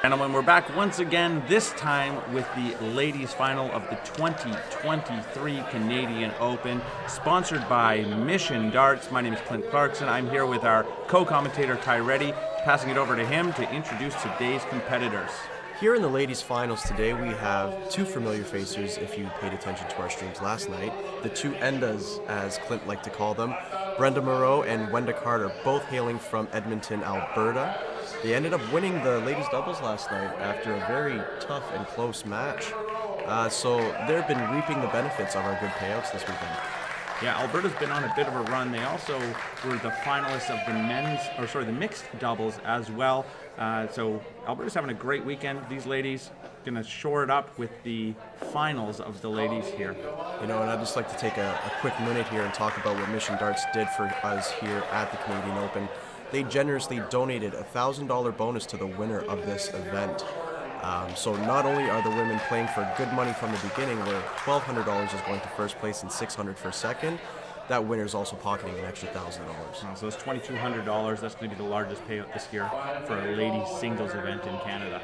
Gentlemen, we're back once again, this time with the ladies' final of the 2023 Canadian Open, sponsored by Mission Darts. My name is Clint Clarkson. I'm here with our co-commentator Ty Reddy, passing it over to him to introduce today's competitors. Here in the ladies' finals today, we have two familiar faces, if you paid attention to our streams last night. The two Endas, as Clint liked to call them, Brenda Moreau and Wenda Carter, both hailing from Edmonton, Alberta. They ended up winning the ladies' doubles last night after a very tough and close match. So they've been reaping the benefits of our good payouts this weekend. Yeah, Alberta's been on a bit of a run. They also were the finalists of the mixed doubles as well. So Alberta's having a great weekend. These ladies going to shore it up with the finals of the ladies here. You know, and I'd just like to take a quick minute here and talk about what Mission Darts did for us here at the Canadian Open. They generously donated a $1,000 bonus to the winner of this event. So not only are the women playing for good money from the beginning, where $1,200 is going to first place and $600 for second, that winner is also pocketing an extra $1,000. So it's $2,200. That's going to be the largest payout this year for a ladies singles event in Canada.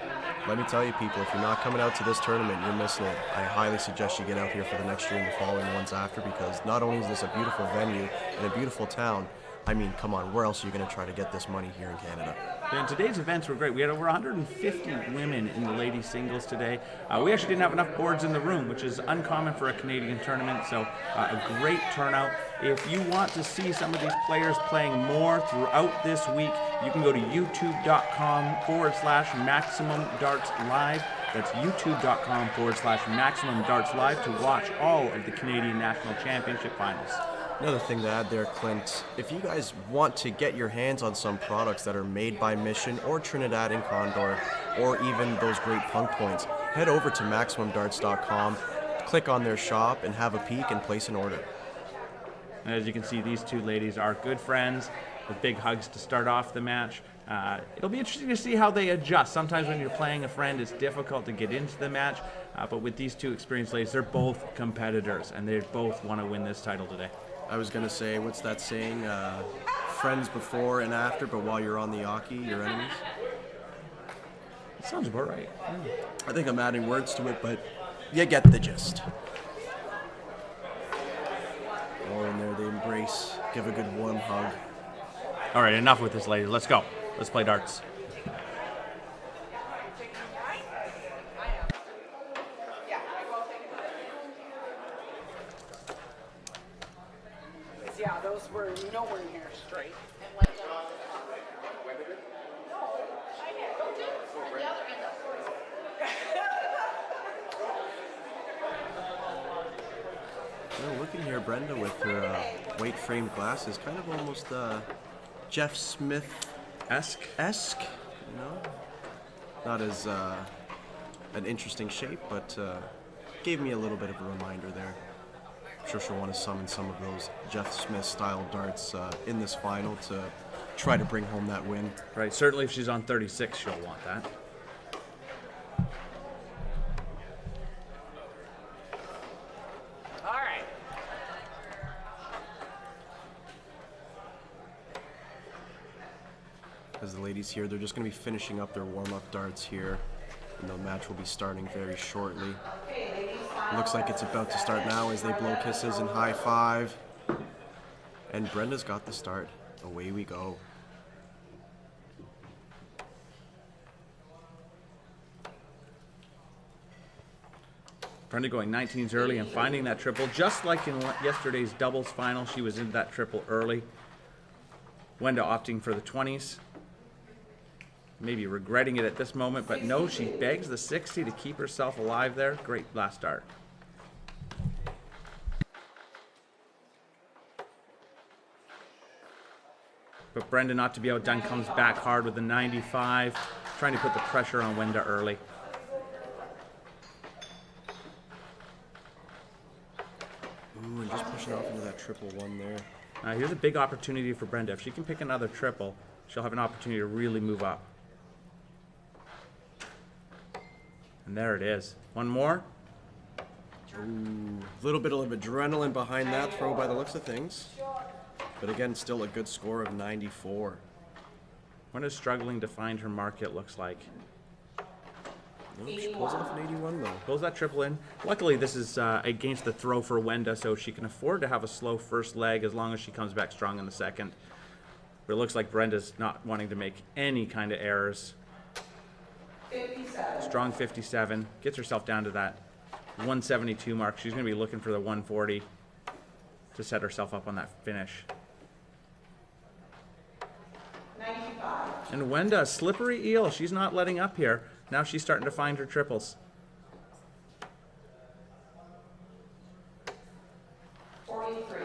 Let me tell you, people, if you're not coming out to this tournament, you're missing it. I highly suggest you get out here for the next year and the following ones after, because not only is this a beautiful venue and a beautiful town, I mean, come on, where else are you going to try to get this money here in Canada? Yeah, and today's events were great. We had over 150 women in the ladies singles today. We actually didn't have enough boards in the room, which is uncommon for a Canadian tournament, so a great turnout. If you want to see some of these players playing more throughout this week, you can go to youtube.com/Maximum Darts Live. That's youtube.com/Maximum Darts Live to watch all of the Canadian National Championship finals. Another thing to add there, Clint, if you guys want to get your hands on some products that are made by Mission or Trinidad and Condor, or even those great punk points, head over to MaximumDarts.com, click on their shop, and have a peek and place an order. And as you can see, these two ladies are good friends with big hugs to start off the match. It'll be interesting to see how they adjust. Sometimes when you're playing a friend, it's difficult to get into the match, but with these two experienced ladies, they're both competitors, and they both want to win this title today. I was going to say, what's that saying? Friends before and after, but while you're on the Yaki, you're enemies? That sounds about right. Yeah. I think I'm adding words to it, but you get the gist. Oh, and there they embrace, give a good warm hug. All right, enough with this lady. Let's go. Let's play darts. Yeah, those were nowhere near straight. Well, looking here, Brenda, with her white framed glasses, kind of almost Jeff Smith-esque, you know? Not as an interesting shape, but gave me a little bit of a reminder there. I'm sure she'll want to summon some of those Jeff Smith-style darts in this final to try to bring home that win. Right, certainly if she's on 36, she'll want that. All right. As the ladies here, they're just going to be finishing up their warm-up darts here, and the match will be starting very shortly. Looks like it's about to start now as they blow kisses and high five. And Brenda's got the start. Away we go. Brenda going 19s early and finding that triple. Just like in yesterday's doubles final, she was in that triple early. Wenda opting for the 20s. Maybe regretting it at this moment, but no, she begs the 60 to keep herself alive there. Great last start. But Brenda, not to be outdone, comes back hard with the 95, trying to put the pressure on Wenda early. Ooh, and just pushing off into that triple one there. Here's a big opportunity for Brenda. If she can pick another triple, she'll have an opportunity to really move up. And there it is. One more. Ooh, a little bit of adrenaline behind that throw by the looks of things. But again, still a good score of 94. Wenda's struggling to find her mark, it looks like. Oh, she pulls off an 81 though. Pulls that triple in. Luckily, this is against the throw for Wenda, so she can afford to have a slow first leg as long as she comes back strong in the second. But it looks like Brenda's not wanting to make any kind of errors. 57. Strong 57. Gets herself down to that 172 mark. She's going to be looking for the 140 to set herself up on that finish. 95. And Wenda, slippery eel. She's not letting up here. Now she's starting to find her triples. 43.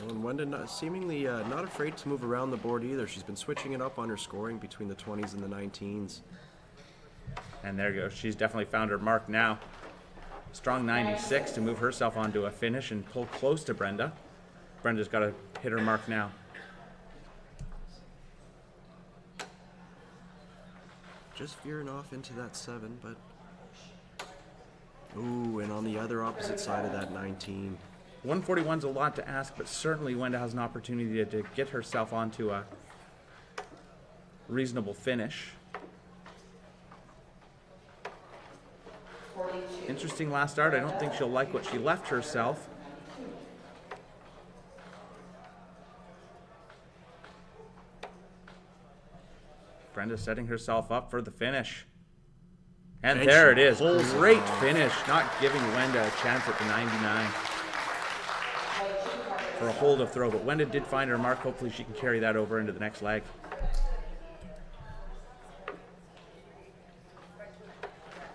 And Wenda seemingly not afraid to move around the board either. She's been switching it up on her scoring between the 20s and the 19s. And there you go. She's definitely found her mark now. Strong 96 to move herself onto a finish and pull close to Brenda. Brenda's got to hit her mark now. Just veering off into that 7, but... Ooh, and on the other opposite side of that 19. 141's a lot to ask, but certainly Wenda has an opportunity to get herself onto a reasonable finish. 42. Interesting last start. I don't think she'll like what she left herself. Brenda setting herself up for the finish. And And there she it is. pulls it Great off. finish. Not giving Wenda a chance at the 99 for a hold of throw. But Wenda did find her mark. Hopefully she can carry that over into the next leg.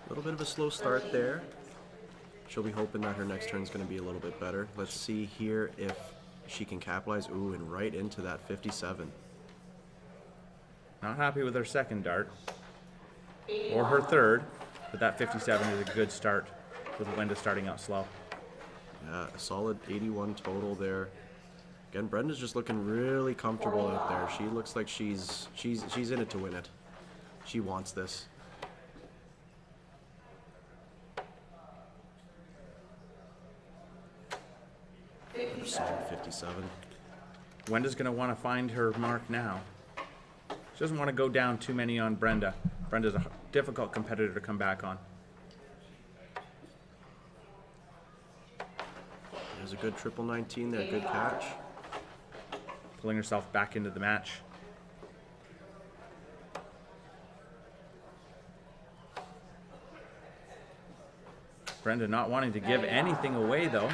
A little bit of a slow start there. She'll be hoping that her next turn is going to be a little bit better. Let's see here if she can capitalize. Ooh, and right into that 57. Not happy with her second dart. Or her third. But that 57 is a good start with Wenda starting out slow. Yeah, a solid 81 total there. Again, Brenda's just looking really comfortable out there. She looks like she's in it to win it. She wants this. Another solid 57. Wenda's going to want to find her mark now. She doesn't want to go down too many on Brenda. Brenda's a difficult competitor to come back on. There's a good triple 19 there, good catch. Pulling herself back into the match. Brenda not wanting to give anything away though.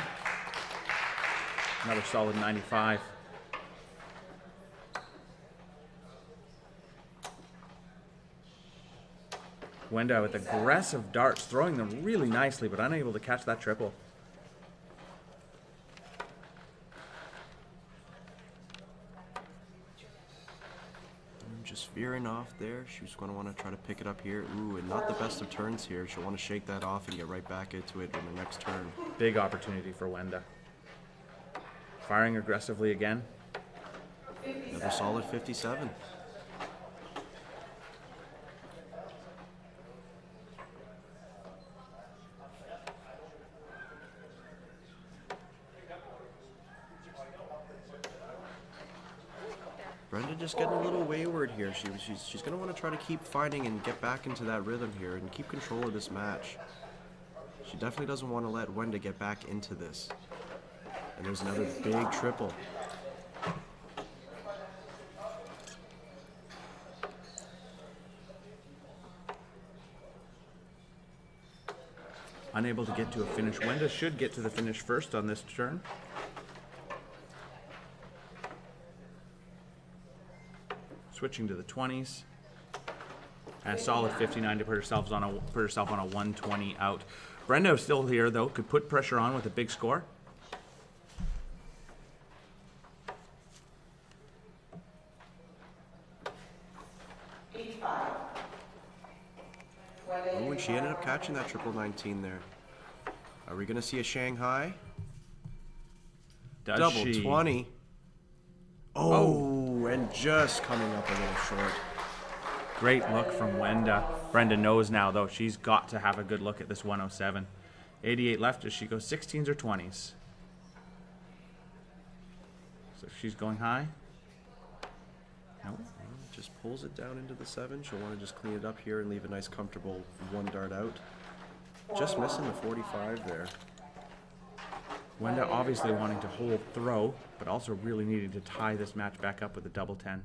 Another solid 95. Wenda with aggressive darts, throwing them really nicely, but unable to catch that triple. Just veering off there. She's going to want to try to pick it up here. Ooh, and not the best of turns here. She'll want to shake that off and get right back into it in the next turn. Big opportunity for Wenda. Firing aggressively again. Another solid 57. Brenda just getting a little wayward here. She's going to want to try to keep fighting and get back into that rhythm here and keep control of this match. She definitely doesn't want to let Wenda get back into this. And there's another big triple. Unable to get to a finish. Wenda should get to the finish first on this turn. Switching to the 20s. And a solid 59 to put herself on a 120 out. Brenda still here though, could put pressure on with a big score. Oh, and she ended up catching that triple 19 there. Are we going to see a Shanghai? Does Double she? 20. Oh, and just coming up a little short. Great look from Wenda. Brenda knows now though, she's got to have a good look at this 107. 88 left as she goes 16s or 20s. So she's going high. No. Just pulls it down into the 7. She'll want to just clean it up here and leave a nice comfortable 1 dart out. Just missing the 45 there. Wenda obviously wanting to hold throw, but also really needing to tie this match back up with a double 10.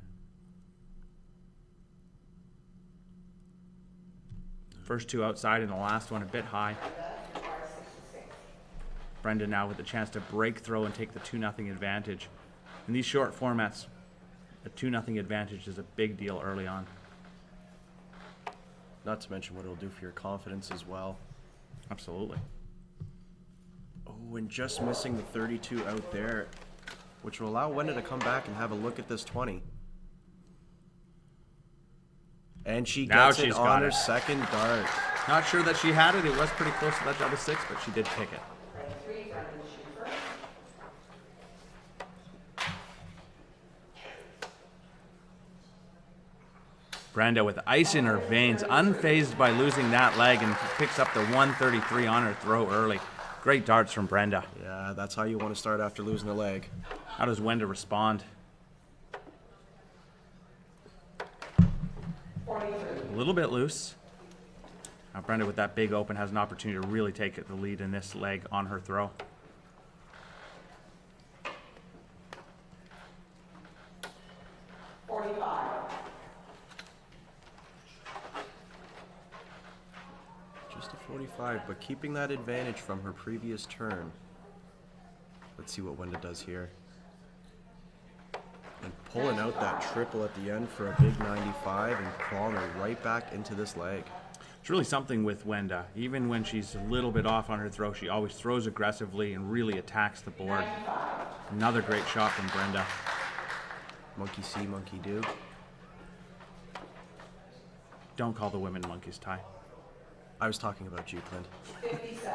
First 2 outside and the last one a bit high. Brenda now with the chance to break throw and take the 2-0 advantage. In these short formats, a 2-0 advantage is a big deal early on. Not to mention what it'll do for your confidence as well. Absolutely. Oh, and just missing the 32 out there, which will allow Wenda to come back and have a look at this 20. And she Now gets it she's on got her it. second dart. Not sure that she had it. It was pretty close to that double 6, but she did pick it. Brenda with ice in her veins, unfazed by losing that leg, and picks up the 133 on her throw early. Great darts from Brenda. Yeah, that's how you want to start after losing a leg. How does Wenda respond? A little bit loose. Now Brenda with that big open has an opportunity to really take the lead in this leg on her throw. Just a 45, but keeping that advantage from her previous turn. Let's see what Wenda does here. And pulling out that triple at the end for a big 95 and crawling her right back into this leg. It's really something with Wenda. Even when she's a little bit off on her throw, she always throws aggressively and really attacks the board. Another great shot from Brenda. Monkey see, monkey do. Don't call the women monkeys, Ty. I was talking about you, Clint. 57.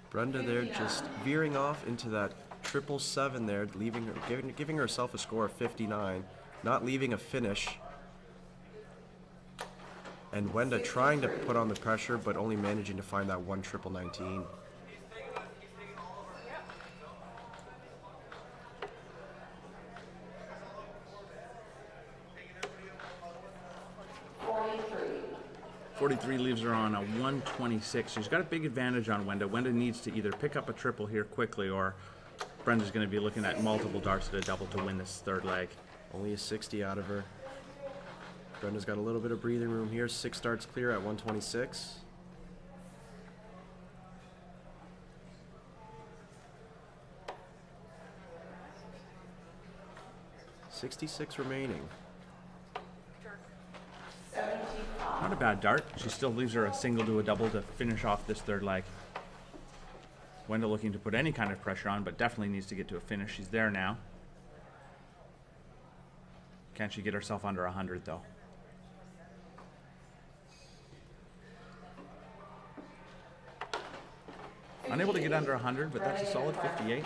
Brenda there just veering off into that 777 there, leaving her, giving herself a score of 59, not leaving a finish. And Wenda trying to put on the pressure, but only managing to find that 1 triple 19. .43 leaves her on a 126. She's got a big advantage on Wenda. Wenda needs to either pick up a triple here quickly, or Brenda's going to be looking at multiple darts at a double to win this third leg. Only a 60 out of her. Brenda's got a little bit of breathing room here. 6 darts clear at 126. $66 remaining. Not a bad dart. She still leaves her a single to a double to finish off this third leg. Wenda looking to put any kind of pressure on, but definitely needs to get to a finish. She's there now. Can she get herself under 100 though? Unable to get under 100, but that's a solid 58.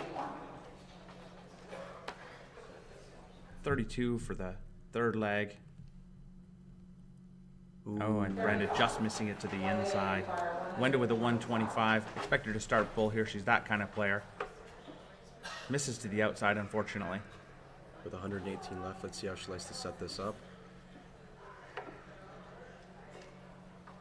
32 for the third leg. Ooh. Oh, and Brenda just missing it to the inside. Wenda with a 125. Expect her to start bull here. She's that kind of player. Misses to the outside, unfortunately. With 118 left, let's see how she likes to set this up.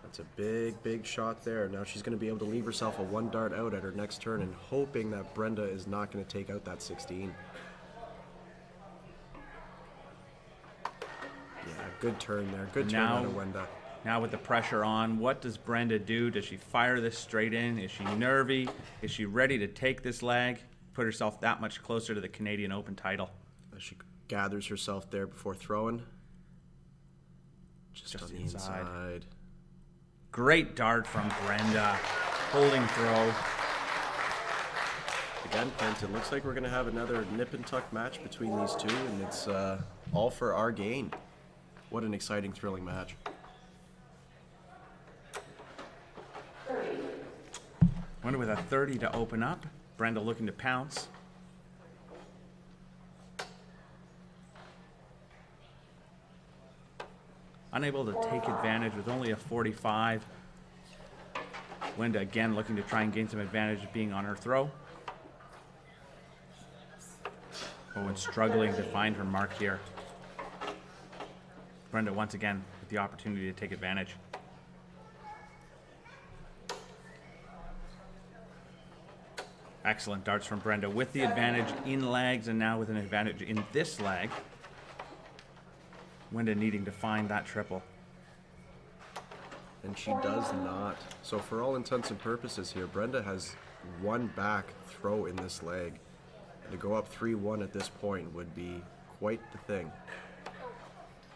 That's a big, big shot there. Now she's going to be able to leave herself a 1 dart out at her next turn and hoping that Brenda is not going to take out that 16. Yeah, good turn there. Good turn out of Wenda. Now with the pressure on, what does Brenda do? Does she fire this straight in? Is she nervy? Is she ready to take this leg? Put herself that much closer to the Canadian Open title. As she gathers herself there before throwing. Just on the inside. Great dart from Brenda. Holding throw. Again, Clint, it looks like we're going to have another nip and tuck match between these two, and it's all for our gain. What an exciting, thrilling match. Wenda with a 30 to open up. Brenda looking to pounce. Unable to take advantage with only a 45. Wenda again looking to try and gain some advantage of being on her throw. Owen struggling to find her mark here. Brenda once again with the opportunity to take advantage. Excellent darts from Brenda with the advantage in lags and now with an advantage in this lag. Wenda needing to find that triple. And she does not. So for all intents and purposes here, Brenda has one back throw in this leg. And to go up 3-1 at this point would be quite the thing.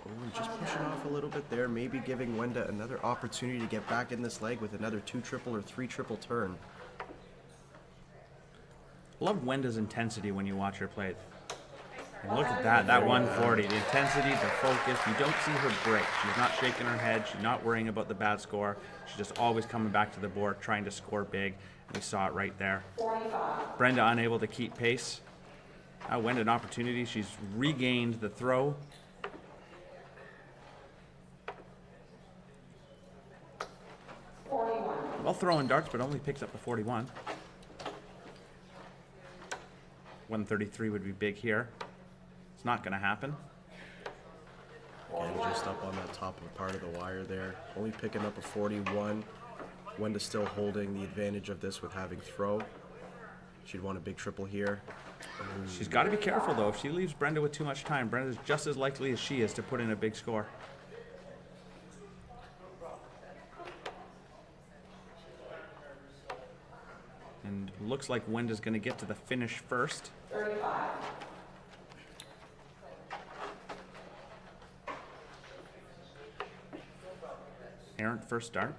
Oh, and just pushing off a little bit there, maybe giving Wenda another opportunity to get back in this leg with another 2 triple or 3 triple turn. Love Wenda's intensity when you watch her play. And look at that 140. The intensity, the focus. You don't see her break. She's not shaking her head. She's not worrying about the bad score. She's just always coming back to the board, trying to score big. We saw it right there. Brenda unable to keep pace. Wenda an opportunity. She's regained the throw. Well throwing darts, but only picks up the 41. 133 would be big here. It's not going to happen. Again, just up on that top of part of the wire there. Only picking up a 41. Wenda still holding the advantage of this with having throw. She'd want a big triple here. She's got to be careful, though. If she leaves Brenda with too much time, Brenda's just as likely as she is to put in a big score. And looks like Wenda's going to get to the finish first. 35. Errant first dart.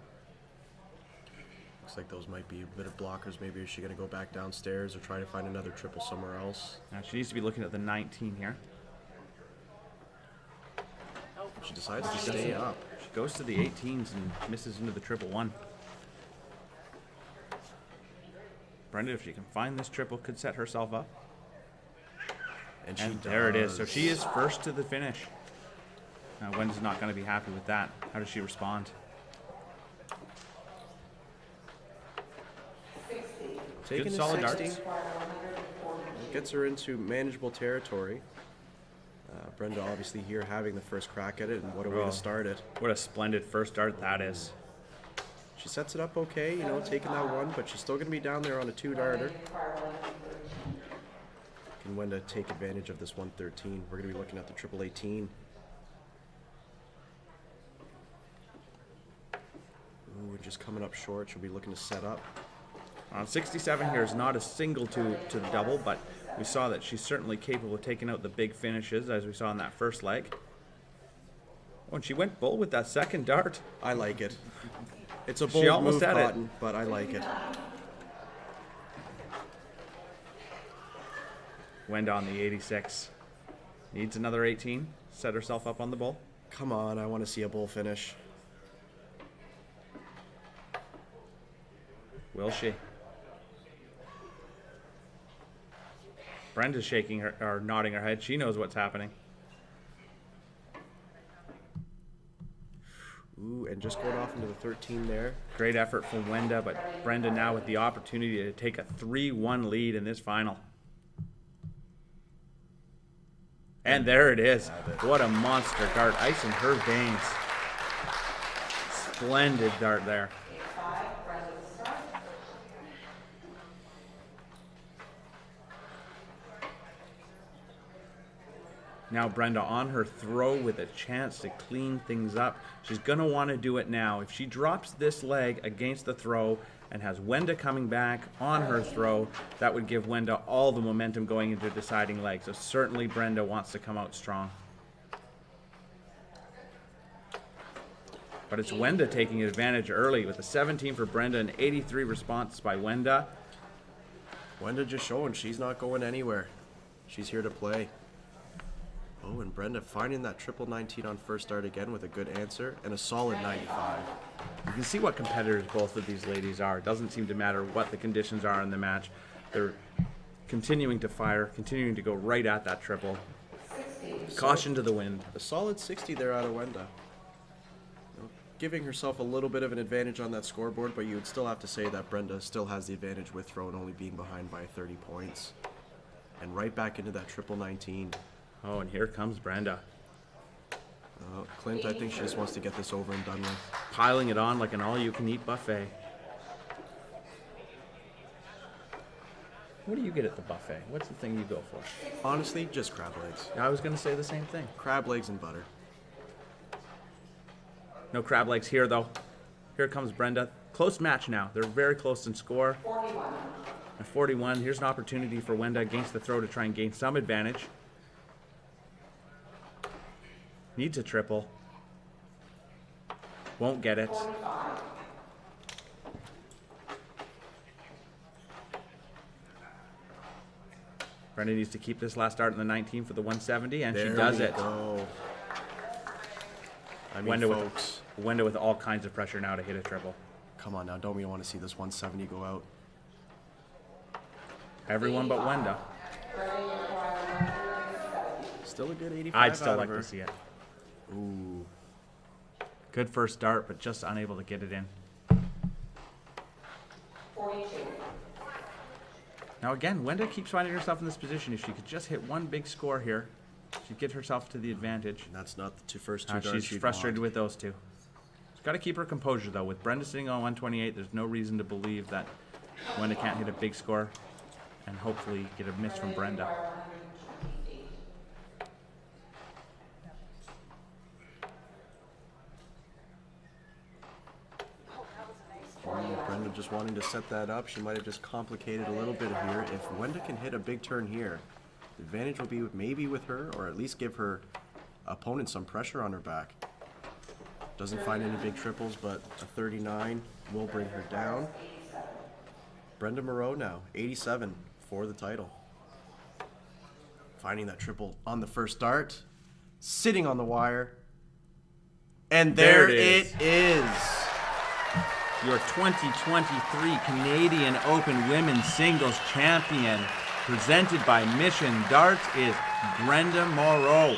Looks like those might be a bit of blockers. Maybe is she going to go back downstairs or try to find another triple somewhere else? Now she needs to be looking at the 19 here. She decides to stay up. She goes to the 18s and misses into the triple one. Brenda, if she can find this triple, could set herself up. And, she And does. there it is. So she is first to the finish. Now, Wenda's not going to be happy with that. How does she respond? Taking Good a solid 60. darts. Gets her into manageable territory. Brenda obviously here having the first crack at it, and what a way Oh. to start it. What a splendid first dart that is. She sets it up okay, you know, taking that one, but she's still going to be down there on a 2-darter. Can Wenda take advantage of this 113? We're going to be looking at the triple 18. Ooh, just coming up short. She'll be looking to set up. On 67 here is not a single to the double, but we saw that she's certainly capable of taking out the big finishes, as we saw in that first leg. Oh, and she went bull with that second dart. I like it. It's a She bold almost move, had it. Cotton, but I like it. Wenda on the 86. Needs another 18. Set herself up on the bull. Come on, I want to see a bull finish. Will she? Brenda's shaking her, or nodding her head. She knows what's happening. Ooh, and just going off into the 13 there. Great effort from Wenda, but Brenda now with the opportunity to take a 3-1 lead in this final. And there it is. What a monster dart. Ice in her veins. Splendid dart there. Now Brenda on her throw with a chance to clean things up. She's going to want to do it now. If she drops this leg against the throw and has Wenda coming back on her throw, that would give Wenda all the momentum going into deciding leg. So certainly Brenda wants to come out strong. But it's Wenda taking advantage early with a 17 for Brenda and 83 response by Wenda. Wenda just showing she's not going anywhere. She's here to play. Oh, and Brenda finding that triple 19 on first start again with a good answer and a solid 95. You can see what competitors both of these ladies are. It doesn't seem to matter what the conditions are in the match. They're continuing to fire, continuing to go right at that triple. Caution to the wind. A solid 60 there out of Wenda. giving herself a little bit of an advantage on that scoreboard, but you would still have to say that Brenda still has the advantage with throw and only being behind by 30 points. And right back into that triple 19. Oh, and here comes Brenda. Clint, I think she just wants to get this over and done with. Piling it on like an all-you-can-eat buffet. What do you get at the buffet? What's the thing you go for? Honestly, just crab legs. I was going to say the same thing. Crab legs and butter. No crab legs here, though. Here comes Brenda. Close match now. They're very close in score. 41. At 41, here's an opportunity for Wenda against the throw to try and gain some advantage. Needs a triple. Won't get it. 45. Brenda needs to keep this last dart in the 19 for the 170, and There she does we it. go. I mean, Wenda folks, with all kinds of pressure now to hit a triple. come on now. Don't we want to see this 170 go out? Everyone but Wenda. Still a good 85 I'd still out like of her. to see it. Ooh. Good first dart, but just unable to get it in. 42. Now again, Wenda keeps finding herself in this position. If she could just hit one big score here, she'd get herself to the advantage. That's not the first two darts She's you'd frustrated want. with those two. She's got to keep her composure though. With Brenda sitting on 128, there's no reason to believe that Wenda can't hit a big score and hopefully get a miss from Brenda. Brenda just wanting to set that up. She might have just complicated a little bit here. If Wenda can hit a big turn here, the advantage will be maybe with her, or at least give her opponent some pressure on her back. Doesn't find any big triples, but a 39 will bring her down. Brenda Moreau now, 87 for the title. Finding that triple on the first dart, sitting on the wire, and there it is. Your 2023 Canadian Open Women's Singles Champion, presented by Mission Darts, is Brenda Moreau,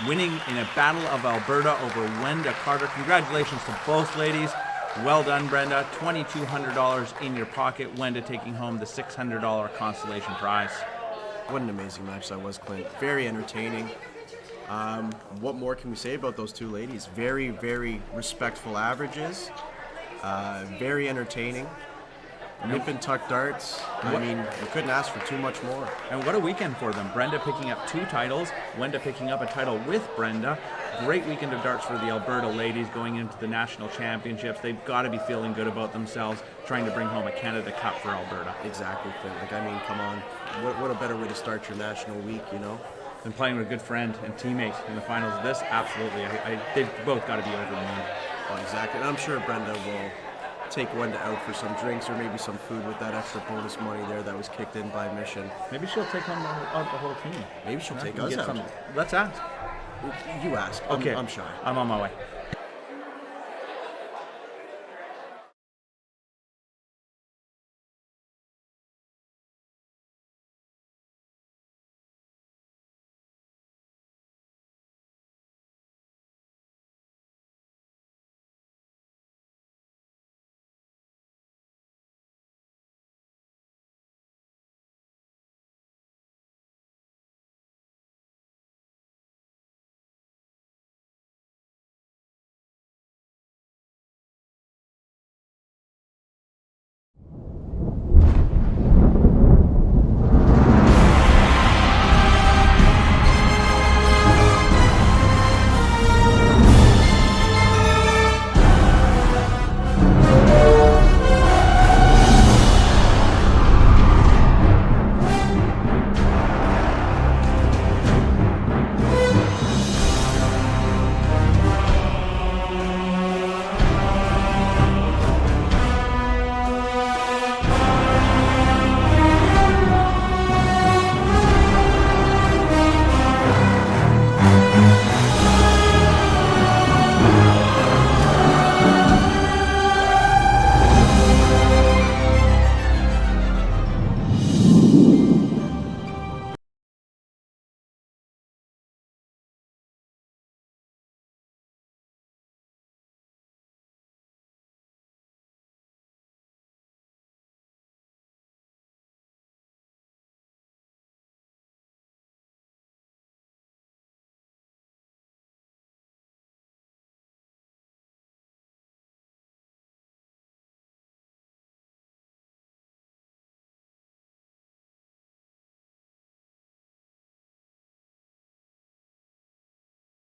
winning in a Battle of Alberta over Wenda Carter. Congratulations to both ladies. Well done, Brenda. $2,200 in your pocket. Wenda taking home the $600 consolation prize. What an amazing match that was, Clint. Very entertaining. What more can we say about those two ladies? Very, very respectful averages. Very entertaining. Nip and tuck darts. I mean, you couldn't ask for too much more. And what a weekend for them. Brenda picking up 2 titles. Wenda picking up a title with Brenda. Great weekend of darts for the Alberta ladies going into the national championships. They've got to be feeling good about themselves, trying to bring home a Canada Cup for Alberta. Exactly, Clint. Like, I mean, come on. What a better way to start your national week, you know? And playing with a good friend and teammate in the finals of this, absolutely. They've both got to be over the moon. Oh, exactly. And I'm sure Brenda will take Wenda out for some drinks or maybe some food with that extra bonus money there that was kicked in by Mission. Maybe she'll take home the whole team. Maybe she'll take And us get out. some- Let's ask. You ask. Okay. I'm shy. I'm on my way.